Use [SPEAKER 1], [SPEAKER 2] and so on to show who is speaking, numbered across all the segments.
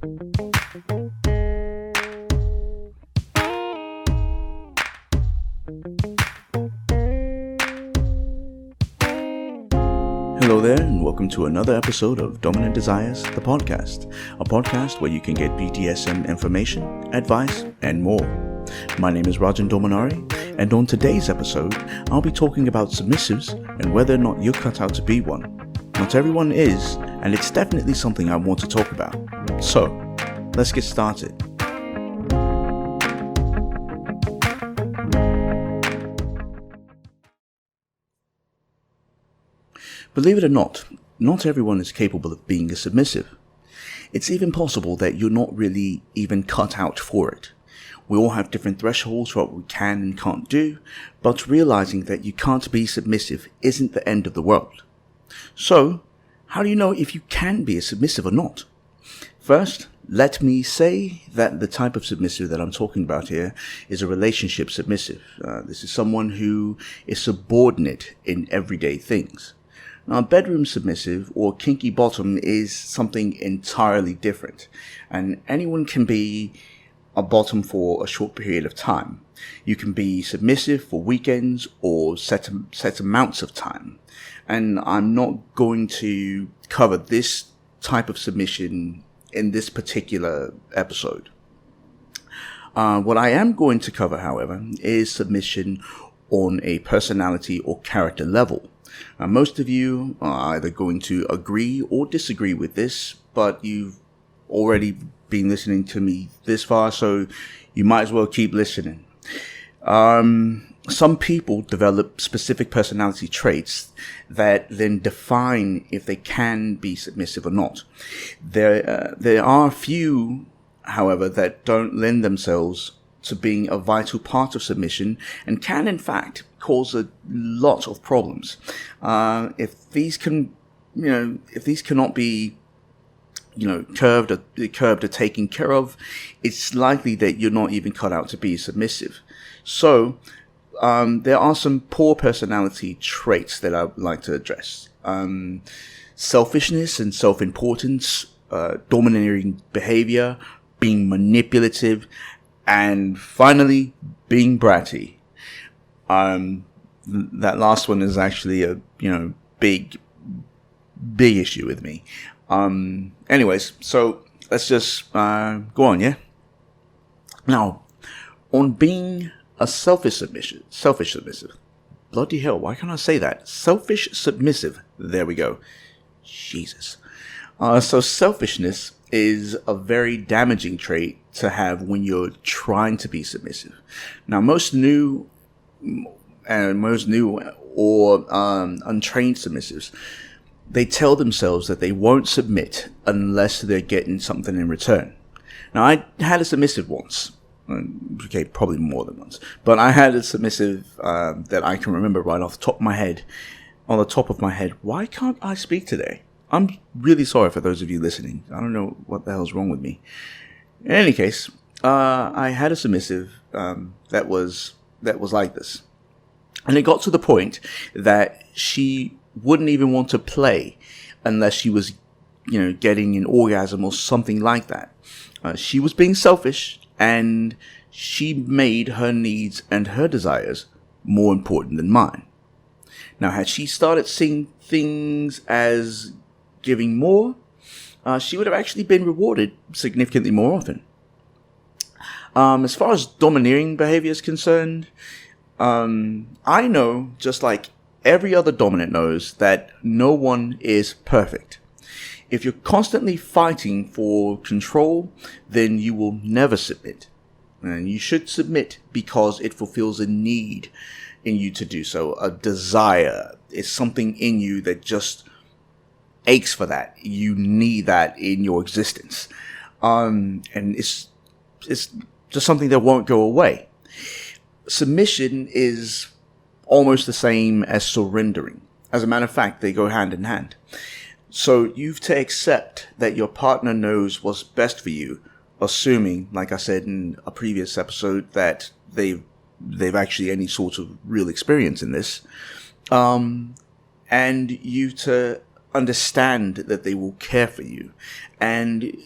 [SPEAKER 1] Hello there, and welcome to another episode of Dominant Desires, the podcast, a podcast where you can get BDSM information, advice, and more. My name is Rajan Dominari, and on today's episode, I'll be talking about submissives and whether or not you're cut out to be one. Not everyone is, and it's definitely something I want to talk about. So, let's get started. Believe it or not everyone is capable of being a submissive. It's even possible that you're not really even cut out for it. We all have different thresholds for what we can and can't do, but realizing that you can't be submissive isn't the end of the world. So, how do you know if you can be a submissive or not? First, let me say that the type of submissive that I'm talking about here is a relationship submissive. This is someone who is subordinate in everyday things. Now, a bedroom submissive or kinky bottom is something entirely different, and anyone can be a bottom for a short period of time. You can be submissive for weekends or set amounts of time, and I'm not going to cover this type of submission in this particular episode. What I am going to cover, however, is submission on a personality or character level. Most of you are either going to agree or disagree with this, but you've already been listening to me this far, so you might as well keep listening. Some people develop specific personality traits that then define if they can be submissive or not. There are a few, however, that don't lend themselves to being a vital part of submission and can, in fact, cause a lot of problems. If these cannot be, curbed or taken care of, it's likely that you're not even cut out to be submissive. So, there are some poor personality traits that I would like to address. Selfishness and self-importance, domineering behavior, being manipulative, and finally, being bratty. That last one is actually a, big issue with me. Anyways, so let's just, go on, yeah? Now, on being a selfish submissive. Bloody hell, why can't I say that? Selfish submissive. There we go. Jesus. So selfishness is a very damaging trait to have when you're trying to be submissive. Now, most new or untrained submissives, they tell themselves that they won't submit unless they're getting something in return. Now, I had a submissive once. Okay, probably more than once. But I had a submissive that I can remember right off the top of my head. On the top of my head. Why can't I speak today? I'm really sorry for those of you listening. I don't know what the hell's wrong with me. In any case, I had a submissive that was like this. And it got to the point that she wouldn't even want to play unless she was, getting an orgasm or something like that. She was being selfish, and she made her needs and her desires more important than mine. Now, had she started seeing things as giving more, she would have actually been rewarded significantly more often. As far as domineering behavior is concerned, I know, just like every other dominant knows, that no one is perfect. If you're constantly fighting for control, then you will never submit. And you should submit because it fulfills a need in you to do so, a desire. It's something in you that just aches for that. You need that in your existence. And it's just something that won't go away. Submission is almost the same as surrendering. As a matter of fact, they go hand in hand. So you've to accept that your partner knows what's best for you, assuming, like I said in a previous episode, that they've actually any sort of real experience in this. And you to understand that they will care for you. And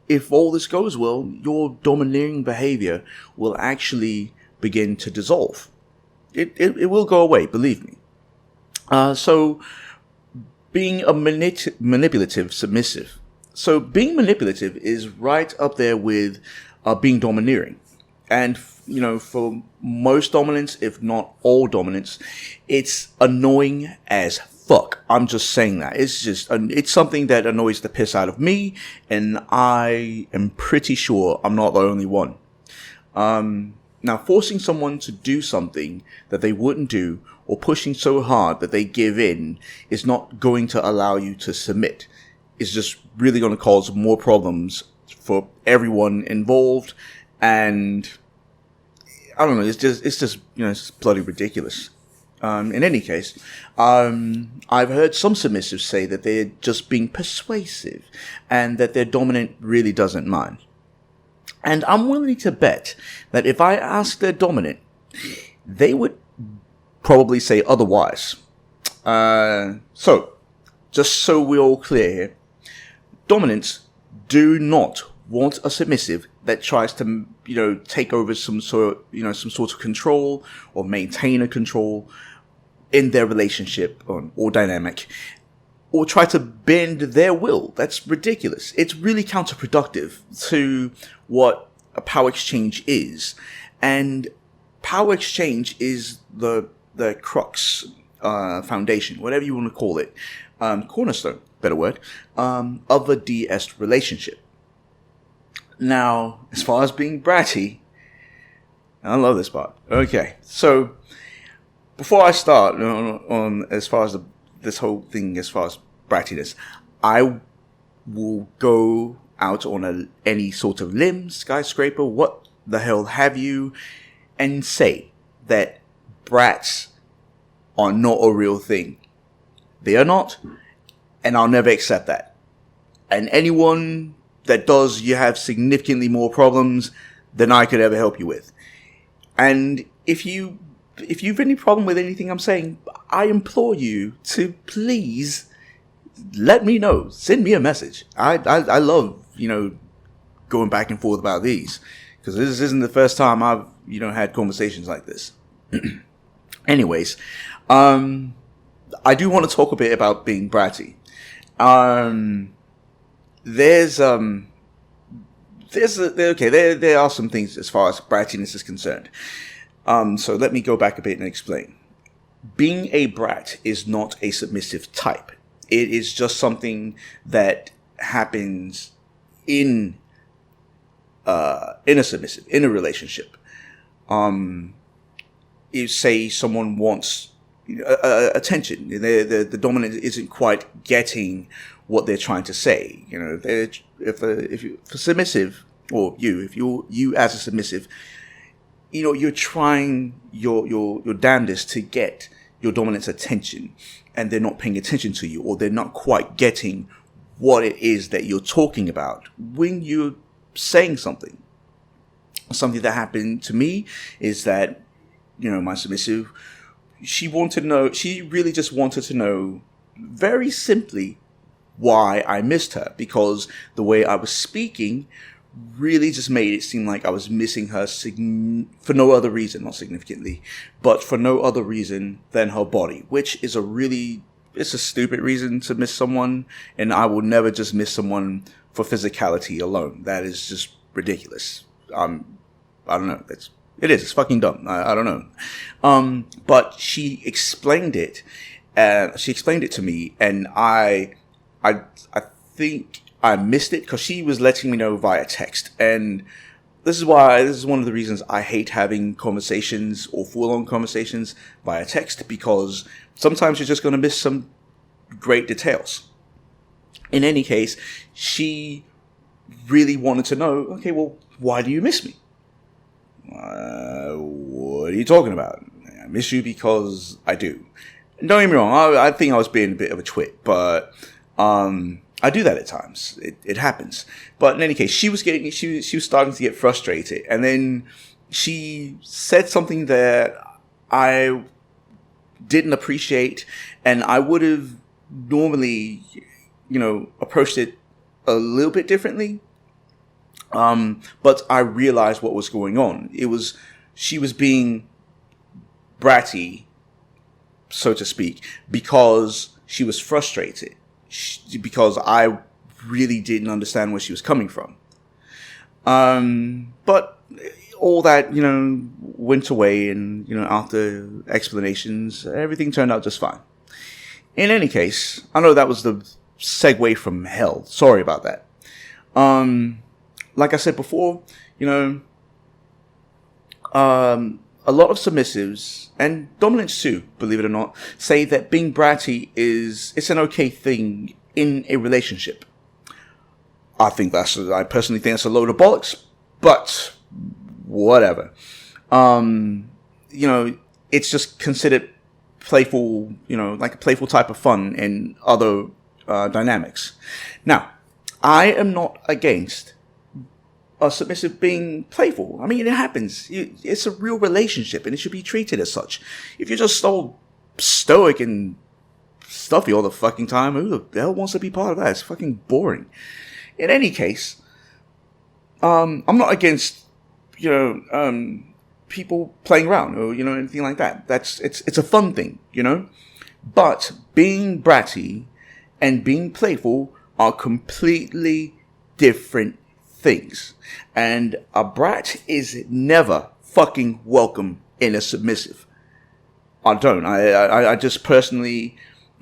[SPEAKER 1] if all this goes well, your domineering behavior will actually begin to dissolve. It will go away, believe me. So being a manipulative submissive. So being manipulative is right up there with being domineering. And, for most dominants, if not all dominants, it's annoying as fuck. I'm just saying that. It's something that annoys the piss out of me, and I am pretty sure I'm not the only one. Now, forcing someone to do something that they wouldn't do, or pushing so hard that they give in, is not going to allow you to submit. It's just really going to cause more problems for everyone involved, and I don't know. It's just it's bloody ridiculous. In any case, I've heard some submissives say that they're just being persuasive, and that their dominant really doesn't mind. And I'm willing to bet that if I asked their dominant, they would probably say otherwise. So, just so we're all clear here, dominants do not want a submissive that tries to, take over some sort of control or maintain a control in their relationship or dynamic, or try to bend their will. That's ridiculous. It's really counterproductive to what a power exchange is. And power exchange is the crux, foundation, whatever you want to call it, cornerstone, better word, of a DS relationship. Now, as far as being bratty, I love this part. Okay, so before I start on as far as this whole thing, as far as brattiness, I will go out on any sort of limb, skyscraper, what the hell have you, and say that brats are not a real thing. They are not, and I'll never accept that. And anyone that does, you have significantly more problems than I could ever help you with. And if you've any problem with anything I'm saying, I implore you to please let me know. Send me a message. I love, going back and forth about these, because this isn't the first time I've, had conversations like this. Anyways, I do want to talk a bit about being bratty. There are some things as far as brattiness is concerned. So let me go back a bit and explain. Being a brat is not a submissive type. It is just something that happens in a submissive, in a relationship. You say someone wants attention. The dominant isn't quite getting what they're trying to say. If you for submissive, or if you as a submissive, you're trying your damnedest to get your dominant's attention, and they're not paying attention to you, or they're not quite getting what it is that you're talking about when you're saying something. Something that happened to me is that, my submissive, she really just wanted to know very simply why I missed her, because the way I was speaking really just made it seem like I was missing her for no other reason, not significantly, but for no other reason than her body, which is it's a stupid reason to miss someone, and I will never just miss someone for physicality alone. That is just ridiculous. I don't know. It's fucking dumb. I don't know. But she explained it. She explained it to me, and I think I missed it because she was letting me know via text. And this is one of the reasons I hate having conversations or full-on conversations via text, because sometimes you're just going to miss some great details. In any case, she really wanted to know, okay, well, why do you miss me? What are you talking about? I miss you because I do. Don't get me wrong, I think I was being a bit of a twit, but I do that at times. It happens. But in any case, she was starting to get frustrated, and then she said something that I didn't appreciate, and I would have normally, approached it a little bit differently. But I realized what was going on. She was being bratty, so to speak, because she was frustrated. Because I really didn't understand where she was coming from. But all that, went away, and, after explanations, everything turned out just fine. In any case, I know that was the segue from hell. Sorry about that. Like I said before, a lot of submissives, and dominants too, believe it or not, say that being bratty it's an okay thing in a relationship. I personally think that's a load of bollocks, but whatever. It's just considered playful, like a playful type of fun in other dynamics. Now, I am not against a submissive being playful. I mean, it happens. It's a real relationship, and it should be treated as such. If you're just so stoic and stuffy all the fucking time, who the hell wants to be part of that? It's fucking boring. In any case, I'm not against, people playing around or, anything like that. It's a fun thing, But being bratty and being playful are completely different things. And a brat is never fucking welcome in a submissive. I don't. I just personally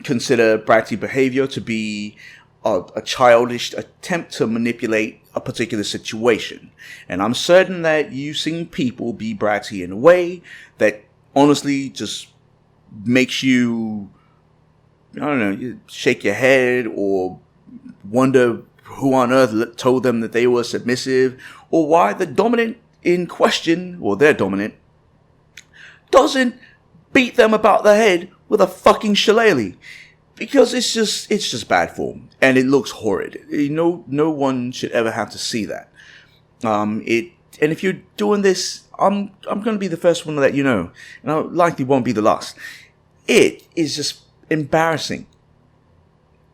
[SPEAKER 1] consider bratty behavior to be a childish attempt to manipulate a particular situation. And I'm certain that you've seen people be bratty in a way that honestly just makes you, I don't know, you shake your head or wonder who on earth told them that they were submissive, or why the dominant in question, or their dominant, doesn't beat them about the head with a fucking shillelagh. Because it's just bad form, and it looks horrid. No one should ever have to see that. And if you're doing this, I'm going to be the first one to let you know, and I likely won't be the last. It is just embarrassing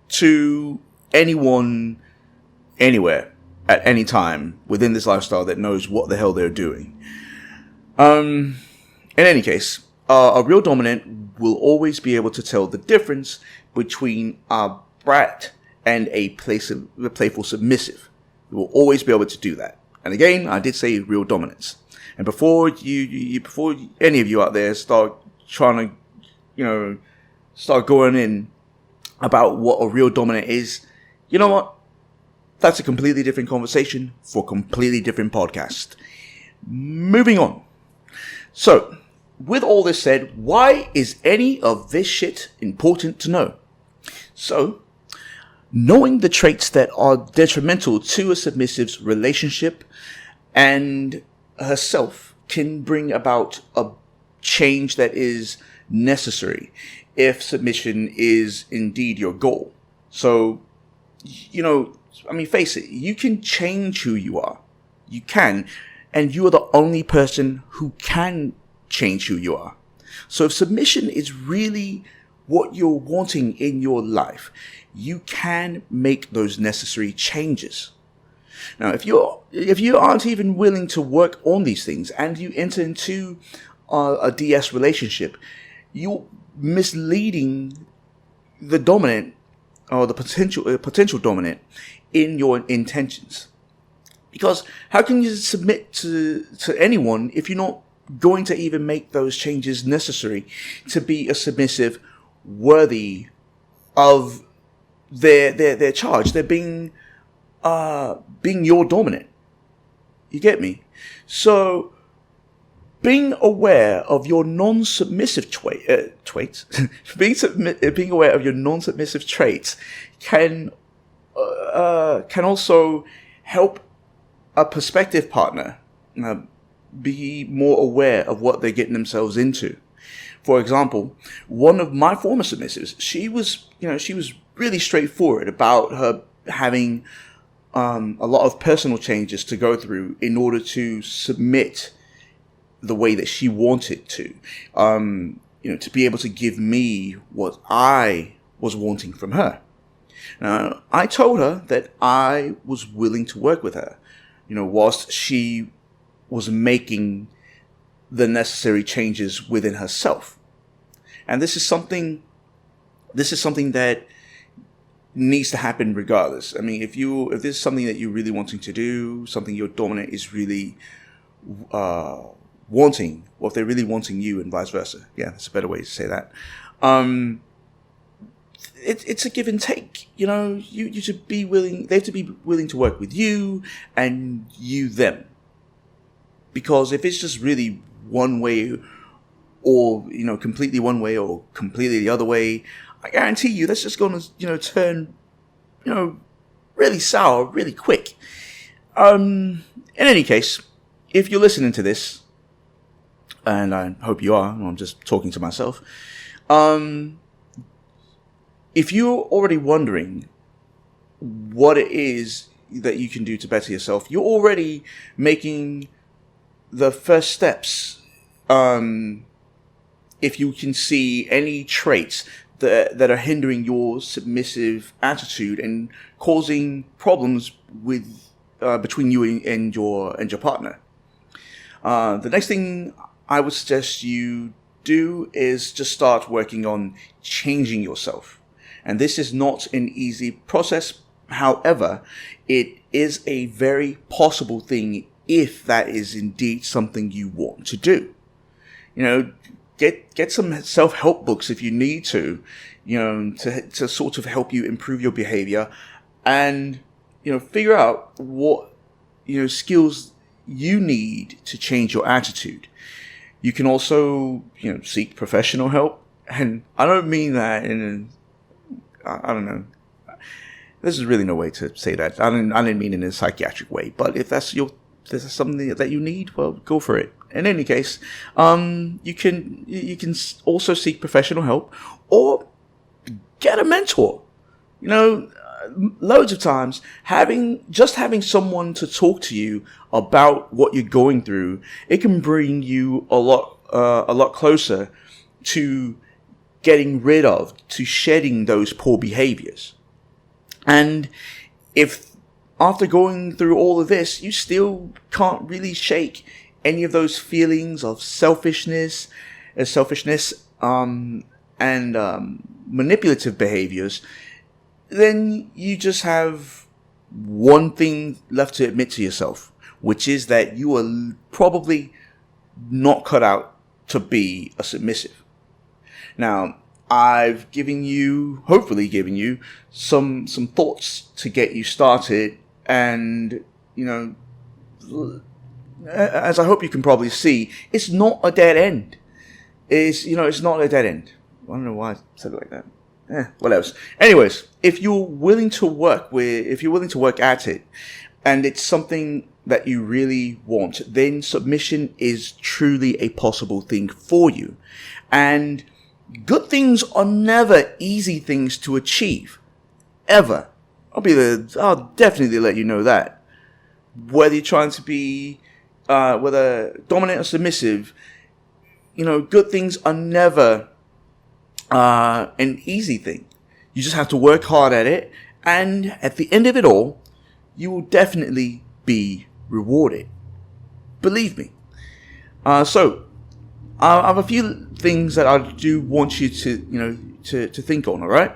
[SPEAKER 1] to anyone, anywhere, at any time within this lifestyle that knows what the hell they're doing. In any case, a real dominant will always be able to tell the difference between a brat and a playful submissive. You will always be able to do that. And again, I did say real dominance. And before before any of you out there start trying to, start going in about what a real dominant is, you know what? That's a completely different conversation for a completely different podcast. Moving on. So, with all this said, why is any of this shit important to know? So, knowing the traits that are detrimental to a submissive's relationship and herself can bring about a change that is necessary if submission is indeed your goal. So, face it, you can change who you are. You can, and you are the only person who can change who you are. So if submission is really what you're wanting in your life, you can make those necessary changes. Now, if you aren't even willing to work on these things and you enter into a DS relationship, you're misleading the dominant or the potential dominant in your intentions. Because how can you submit to anyone if you're not going to even make those changes necessary to be a submissive worthy of their charge? They're being your dominant. You get me? So being aware of your non-submissive traits, being aware of your non-submissive traits can also help a prospective partner be more aware of what they're getting themselves into. For example, one of my former submissives, she was really straightforward about her having a lot of personal changes to go through in order to submit the way that she wanted to, to be able to give me what I was wanting from her. Now, I told her that I was willing to work with her, whilst she was making the necessary changes within herself. And this is something that needs to happen regardless. I mean, if this is something that you're really wanting to do, something your dominant is really wanting, or if they're really wanting you, and vice versa. Yeah, that's a better way to say that. It's a give and take. You should be willing. They have to be willing to work with you, and you them. Because if it's just really one way, or completely one way, or completely the other way, I guarantee you that's just going to turn really sour really quick. In any case, if you're listening to this, and I hope you are, I'm just talking to myself, if you're already wondering what it is that you can do to better yourself, you're already making the first steps. If you can see any traits that are hindering your submissive attitude and causing problems with between you and your partner, the next thing I would suggest you do is just start working on changing yourself. And this is not an easy process. However, it is a very possible thing if that is indeed something you want to do. Get some self-help books if you need to, to sort of help you improve your behavior, and, figure out what, skills you need to change your attitude. You can also, seek professional help. And I don't mean that I don't know. This is really no way to say that. I didn't mean in a psychiatric way, but if that's something that you need, well, go for it. In any case, you can also seek professional help or get a mentor. Loads of times having someone to talk to you about what you're going through, it can bring you a lot closer to getting rid of, to shedding those poor behaviors. And if after going through all of this, you still can't really shake any of those feelings of selfishness, and manipulative behaviors, then you just have one thing left to admit to yourself, which is that you are probably not cut out to be a submissive. Now, I've hopefully given you some thoughts to get you started, and as I hope you can probably see, it's not a dead end. It's not a dead end. I don't know why I said it like that. What else? Anyways, if you're willing to work at it, and it's something that you really want, then submission is truly a possible thing for you. And good things are never easy things to achieve. Ever. I'll definitely let you know that. Whether you're trying to be, whether dominant or submissive, good things are never an easy thing. You just have to work hard at it, and at the end of it all, you will definitely be rewarded. Believe me. So I have a few things that I do want you to think on. All right.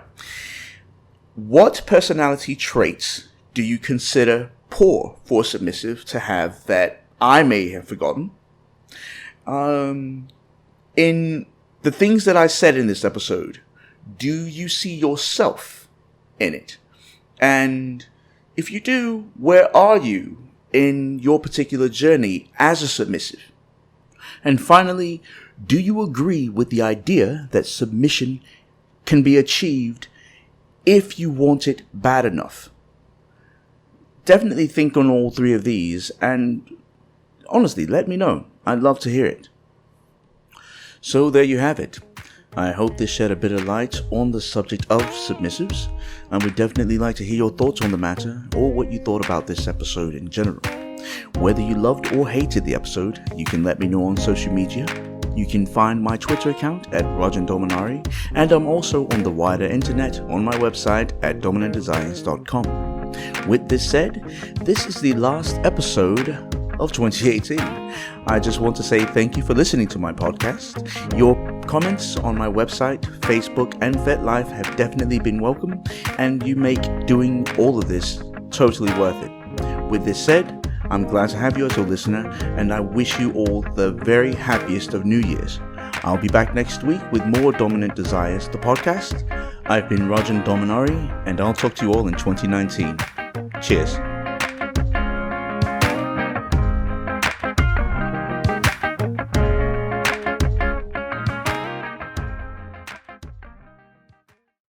[SPEAKER 1] What personality traits do you consider poor for a submissive to have that I may have forgotten? In the things that I said in this episode, do you see yourself in it? And if you do, where are you in your particular journey as a submissive? And finally, do you agree with the idea that submission can be achieved if you want it bad enough? Definitely think on all three of these, and honestly, let me know. I'd love to hear it. So there you have it. I hope this shed a bit of light on the subject of submissives, and would definitely like to hear your thoughts on the matter, or what you thought about this episode in general. Whether you loved or hated the episode, you can let me know on social media. You can find my Twitter account at Rajan Dominari, and I'm also on the wider internet on my website at dominantdesigns.com. With this said, this is the last episode of 2018. I just want to say thank you for listening to my podcast. Your comments on my website, Facebook, and FetLife have definitely been welcome, and you make doing all of this totally worth it. With this said, I'm glad to have you as a listener, and I wish you all the very happiest of New Year's. I'll be back next week with more Dominant Desires, the podcast. I've been Rajan Dominari, and I'll talk to you all in 2019. Cheers.